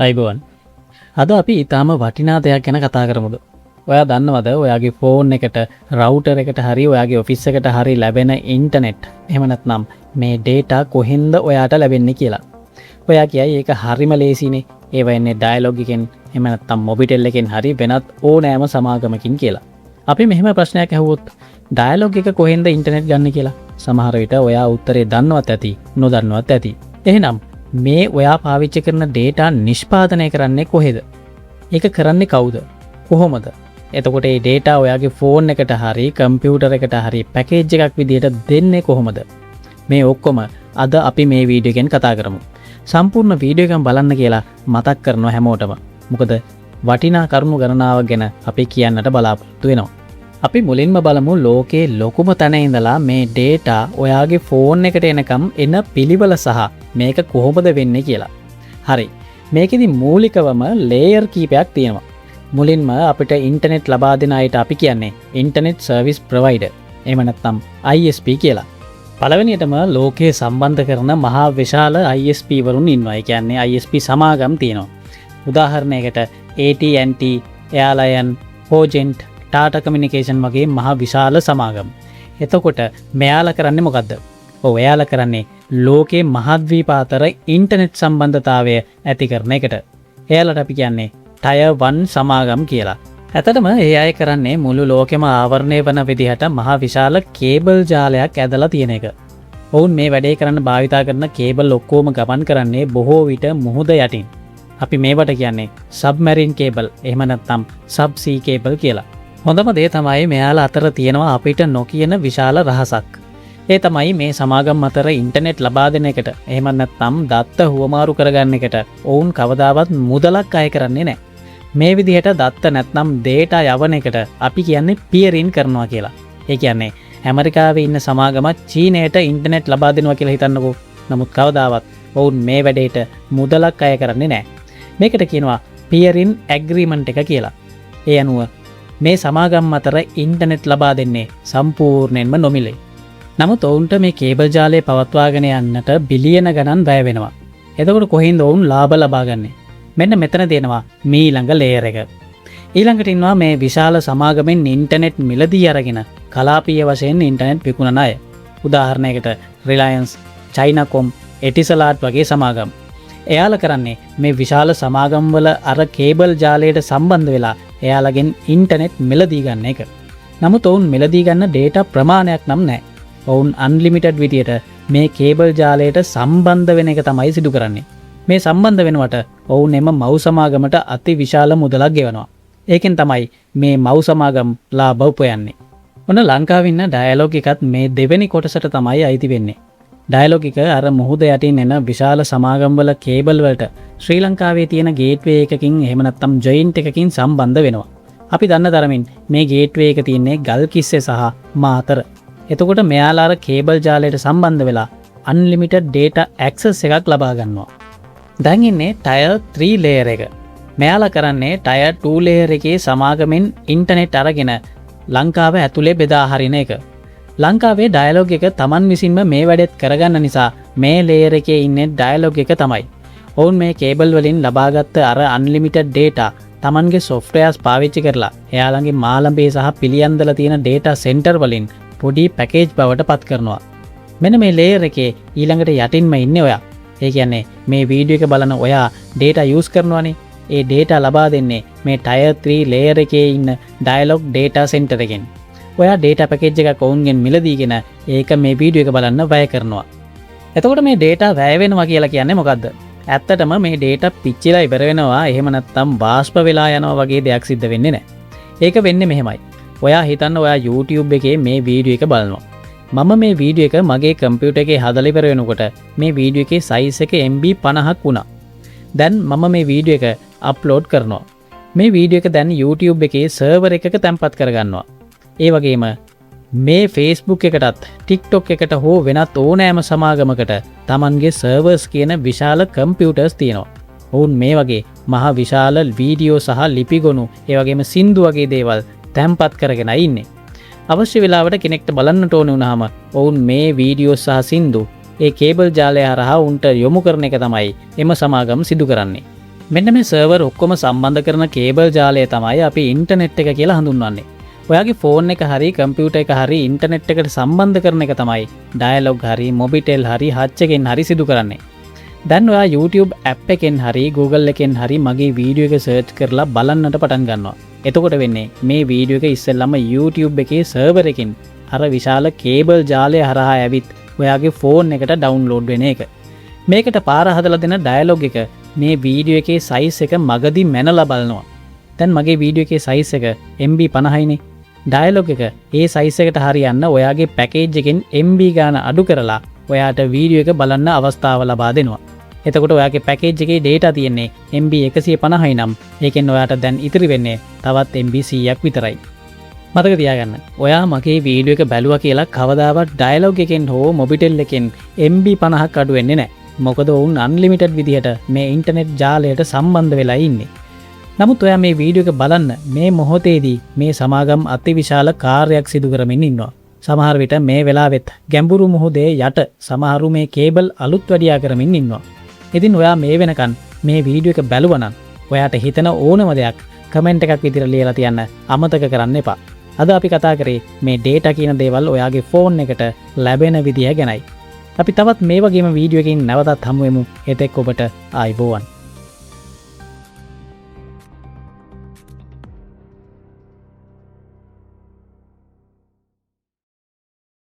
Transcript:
අයිබෝන් අද අපි ඊටාම වටිනා දෙයක් ගැන කතා කරමුද? ඔයා දන්නවද ඔයාගේ ෆෝන් එකට රවුටර් එකට හරි ඔයාගේ ඔෆිස් එකට හරි ලැබෙන ඉන්ටර්නෙට් එහෙම නැත්නම් මේ data කොහෙන්ද ඔයාට ලැබෙන්නේ කියලා. ඔයා කියයි ඒක හරිම ලේසිනේ. ඒව එන්නේ ඩයලොග් එකෙන් එහෙම නැත්නම් මොබිටෙල් එකෙන් හරි වෙනත් ඕනෑම සමාගමකින් කියලා. අපි මෙහෙම ප්‍රශ්නයක් අහුවොත් ඩයලොග් එක කොහෙන්ද ඉන්ටර්නෙට් ගන්න කියලා. සමහර විට ඔයා උත්තරේ දන්නවත් ඇති නොදන්නවත් ඇති. එහෙනම් මේ ඔයා පාවිච්චි කරන data නිෂ්පාදනය කරන්නේ කොහෙද? ඒක කරන්නේ කවුද? කොහොමද? එතකොට මේ data ඔයාගේ ෆෝන් එකට හරි කම්පියුටර් එකට හරි පැකේජ් එකක් විදිහට දෙන්නේ කොහොමද? මේ ඔක්කොම අද අපි මේ වීඩියෝ එකෙන් කතා කරමු. සම්පූර්ණ වීඩියෝ එකම බලන්න කියලා මතක් කරනවා හැමෝටම. මොකද වටිනා කරුණු ගණනාවක් ගැන අපි කියන්නට බලාපොරොත්තු වෙනවා. අපි මුලින්ම බලමු ලෝකේ ලොකුම තැන ඉඳලා මේ data ඔයාගේ ෆෝන් එකට එනකම් එන පිළිවෙල සහ මේක කොහොමද වෙන්නේ කියලා. හරි. මේකෙදි මූලිකවම ලේයර් කීපයක් තියෙනවා. මුලින්ම අපිට ඉන්ටර්නෙට් ලබා දෙන අයට අපි කියන්නේ ඉන්ටර්නෙට් සර්විස් ප්‍රොවයිඩර්. එහෙම නැත්නම් ISP කියලා. පළවෙනියටම ලෝකයේ සම්බන්ධ කරන මහා විශාල ISP වරුන් ඉන්නවා. ඒ කියන්නේ ISP සමාගම් තියෙනවා. උදාහරණයකට AT&T, Airline, Cogent, Tata communication වගේ මහා විශාල සමාගම්. එතකොට මෙයාලා කරන්නේ මොකද්ද? එයාලා කරන්නේ ලෝකේ මහද්වීප අතර ඉන්ටර්නෙට් සම්බන්ධතාවය ඇති කරන එකට. එයාලට අපි කියන්නේ ටයර් 1 සමාගම් කියලා. ඇත්තටම ඒ අය කරන්නේ මුළු ලෝකෙම ආවරණය වන විදිහට මහා විශාල කේබල් ජාලයක් ඇදලා තියෙන එක. ඔවුන් මේ වැඩේ කරන්න භාවිතා කරන කේබල් ඔක්කොම ගමන් කරන්නේ බොහෝ විට මුහුද යටින්. අපි මේවට කියන්නේ සබ්මැරින් කේබල් එහෙම නැත්නම් සබ්සී කේබල් කියලා. හොඳම දේ තමයි මෙයාලා අතර තියෙනවා අපිට නොකියන විශාල රහසක්. ඒ තමයි මේ සමාගම් අතර ඉන්ටර්නෙට් ලබා දෙන එකට එහෙම නැත්නම් දත්ත හුවමාරු කරගන්න එකට ඔවුන් කවදාවත් මුදලක් අය කරන්නේ නැහැ. මේ විදිහට දත්ත නැත්නම් data යවන එකට අපි කියන්නේ පියරින් කරනවා කියලා. ඒ කියන්නේ ඇමරිකාවේ ඉන්න සමාගම චීනයට ඉන්ටර්නෙට් ලබා දෙනවා කියලා හිතන්නකෝ. නමුත් කවදාවත් ඔවුන් මේ වැඩේට මුදලක් අය කරන්නේ නැහැ. මේකට කියනවා පියරින් ඇග්‍රීමන්ට් එක කියලා. ඒ අනුව මේ සමාගම් අතර ඉන්ටර්නෙට් ලබා දෙන්නේ සම්පූර්ණයෙන්ම නොමිලේ. නමුත් ඔවුන්ට මේ කේබල් ජාලය පවත්වාගෙන යන්නට බිලියන ගණන් වැය වෙනවා. එතකොට කොහෙන්ද ඔවුන් ලාභ ලබා ගන්නේ? මෙන්න මෙතන තියෙනවා මීළඟ ලේයර් එක. ඊළඟට ඉන්නවා මේ විශාල සමාගමෙන් ඉන්ටර්නෙට් මිලදී අරගෙන කලාපීය වශයෙන් ඉන්ටර්නෙට් විකුණන අය. උදාහරණයකට Reliance, Chinacom, Etisalat වගේ සමාගම්. එයාලා කරන්නේ මේ විශාල සමාගම් වල අර කේබල් ජාලයට සම්බන්ධ වෙලා එයාලගෙන් ඉන්ටර්නෙට් මිලදී ගන්න එක. නමුත් ඔවුන් මිලදී ගන්න data ප්‍රමාණයක් නම් නැහැ. ඔවුන් අන්ලිමිටඩ් විදියට මේ කේබල් ජාලයට සම්බන්ධ වෙන එක තමයි සිදු කරන්නේ. මේ සම්බන්ධ වෙනවට ඔවුන් එම මව් සමාගමට අති විශාල මුදලක් ගෙවනවා. ඒකෙන් තමයි මේ මව් සමාගම් ලාභ උපයන්නේ. ඔන්න ලංකාවේ ඉන්න ඩයලොග් එකත් මේ දෙවෙනි කොටසට තමයි අයිති වෙන්නේ. ඩයලොග් එක අර මුහුද යටින් එන විශාල සමාගම් වල කේබල් වලට ශ්‍රී ලංකාවේ තියෙන ගේට්වේ එකකින් එහෙම නැත්නම් ජොයින්ට් එකකින් සම්බන්ධ වෙනවා. අපි දන්න තරමින් මේ ගේට්වේ එක තියෙන්නේ ගල්කිස්සේ සහ මාතර. එතකොට මෙයාලා අර කේබල් ජාලයට සම්බන්ධ වෙලා අන්ලිමිටඩ් data access එකක් ලබා ගන්නවා. දැන් ඉන්නේ ටයර් 3 ලේයර් එක. මෙයාලා කරන්නේ ටයර් 2 ලේයර් එකේ සමාගමෙන් ඉන්ටර්නෙට් අරගෙන ලංකාව ඇතුලේ බෙදා හරින එක. ලංකාවේ ඩයලොග් එක Taman විසින්ම මේ වැඩෙත් කරගන්න නිසා මේ ලේයර් එකේ ඉන්නේ ඩයලොග් එක තමයි. ඔවුන් මේ කේබල් වලින් ලබාගත්ත අර අන්ලිමිටඩ් data Tamanගේ softwares පාවිච්චි කරලා එයාලගේ මාළඹේ සහ පිළියන්දලා තියෙන data center වලින් පොඩි පැකේජ් බවට පත් කරනවා. මෙන්න මේ ලේයර් එකේ ඊළඟට යටින්ම ඉන්නේ ඔයා. ඒ කියන්නේ මේ වීඩියෝ එක බලන ඔයා data use කරනවානේ. ඒ data ලබා දෙන්නේ මේ ටයර් 3 ලේයර් එකේ ඉන්න ඩයලොග් data center එකෙන්. ඔයා data package එකක් ඔවුන්ගෙන් මිලදීගෙන ඒක මේ වීඩියෝ එක බලන්න වැය කරනවා. එතකොට මේ data වැය වෙනවා කියලා කියන්නේ මොකද්ද? ඇත්තටම මේ data පිච්චිලා ඉවර වෙනවා එහෙම නැත්නම් වාෂ්ප වෙලා යනවා වගේ දෙයක් සිද්ධ වෙන්නේ නැහැ. ඒක වෙන්නේ මෙහෙමයි. ඔයා හිතන්න ඔයා YouTube එකේ මේ වීඩියෝ එක බලනවා. මම මේ වීඩියෝ එක මගේ කම්පියුටර් එකේ හදලා ඉවර වෙනකොට මේ වීඩියෝ එකේ size එක MB 50ක් වුණා. දැන් මම මේ වීඩියෝ එක අප්ලෝඩ් කරනවා. මේ වීඩියෝ එක දැන් YouTube එකේ සර්වර් එකක තැන්පත් කරගන්නවා. ඒ වගේම මේ Facebook එකටත් TikTok එකට හෝ වෙනත් ඕනෑම සමාගමකට Tamanගේ සර්වර්ස් කියන විශාල කම්පියුටර්ස් තියෙනවා. ඔවුන් මේ වගේ මහා විශාල වීඩියෝ සහ ලිපිගොනු ඒ වගේම සින්දු වගේ දේවල් තැන්පත් කරගෙන ඉන්නේ. අවශ්‍ය වෙලාවට කෙනෙක්ට බලන්නට ඕන වුණාම ඔවුන් මේ වීඩියෝ සහ සින්දු ඒ කේබල් ජාලය හරහා උන්ට යොමු කරන එක තමයි එම සමාගම් සිදු කරන්නේ. මෙන්න මේ සර්වර් ඔක්කොම සම්බන්ධ කරන කේබල් ජාලය තමයි අපි ඉන්ටර්නෙට් එක කියලා හඳුන්වන්නේ. ඔයාගේ ෆෝන් එක හරි කම්පියුටර් එක හරි ඉන්ටර්නෙට් එකට සම්බන්ධ කරන එක තමයි ඩයලොග් හරි මොබිටෙල් හරි හච් එකෙන් හරි සිදු කරන්නේ. දැන් ඔයා YouTube app එකෙන් හරි Google එකෙන් හරි මගේ වීඩියෝ එක සර්ච් කරලා බලන්නට පටන් ගන්නවා. එතකොට වෙන්නේ මේ වීඩියෝ එක ඉස්සෙල්ලාම YouTube එකේ සර්වර් එකෙන් අර විශාල කේබල් ජාලය හරහා ඇවිත් ඔයාගේ ෆෝන් එකට ඩවුන්ලෝඩ් වෙන එක. මේකට පාර හදලා දෙන ඩයලොග් එක මේ වීඩියෝ එකේ සයිස් එක මගදී මැනලා බලනවා. දැන් මගේ වීඩියෝ එකේ සයිස් එක MB 50යිනේ. ඩයලොග් එක ඒ සයිස් එකට හරියන්න ඔයාගේ පැකේජ් එකෙන් MB ගාන අඩු කරලා ඔයාට වීඩියෝ එක බලන්න අවස්ථාව ලබා දෙනවා. එතකොට ඔයාගේ පැකේජ් එකේ data තියෙන්නේ MB 150යි නම් ඒකෙන් ඔයාට දැන් ඉතිරි වෙන්නේ තවත් MB 100ක් විතරයි. මතක තියාගන්න. ඔයා මගේ වීඩියෝ එක බැලුවා කියලා කවදාවත් ඩයලොග් එකෙන් හෝ මොබිටෙල් එකෙන් MB 50ක් අඩු වෙන්නේ නැහැ. මොකද උන් අන්ලිමිටඩ් විදිහට මේ ඉන්ටර්නෙට් ජාලයට සම්බන්ධ වෙලා ඉන්නේ. නමුත් ඔයා මේ වීඩියෝ එක බලන්න මේ මොහොතේදී මේ සමාගම් අතිවිශාල කාර්යයක් සිදු කරමින් ඉන්නවා. සමහර විට මේ වෙලාවෙත් ගැඹුරු මුහුදේ යට සමහරු මේ කේබල් අලුත් වැඩියා කරමින් ඉන්නවා. ඉතින් ඔයා මේ වෙනකන් මේ වීඩියෝ එක බැලුවා නම් ඔයාට හිතන ඕනම දෙයක් කමෙන්ට් එකක් විදිහට ලියලා තියන්න අමතක කරන්න එපා. අද අපි කතා කරේ මේ data කියන දේවල් ඔයාගේ ෆෝන් එකට ලැබෙන විදිය ගැනයි. අපි තවත් මේ වගේම වීඩියෝ එකකින් නැවතත් හමු වෙමු. එතෙක් ඔබට ආයුබෝවන්.